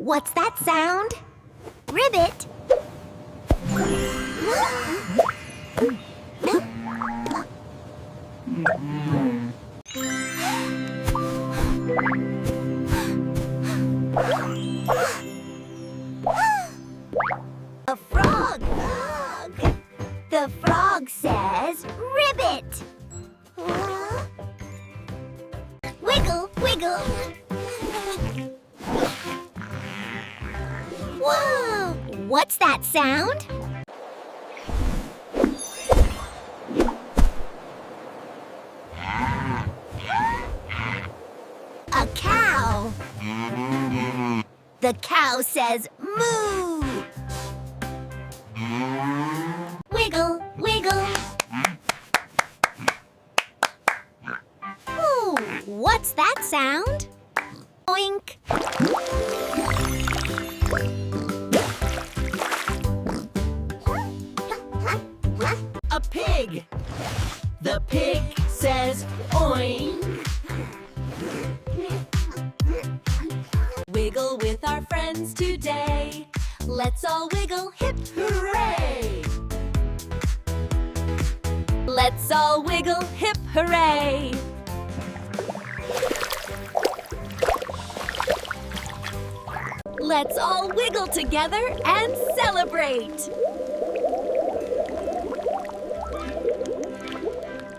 What's that sound? Ribbit. A frog. The frog says ribbit. Wiggle, wiggle. Whoa! What's that sound? A cow. The cow says moo. Wiggle, wiggle. Ooh, what's that sound? Oink. A pig. The pig says oink. Wiggle with our friends today. Let's all wiggle, hip hooray! Let's all wiggle, hip hooray! Let's all wiggle together and celebrate!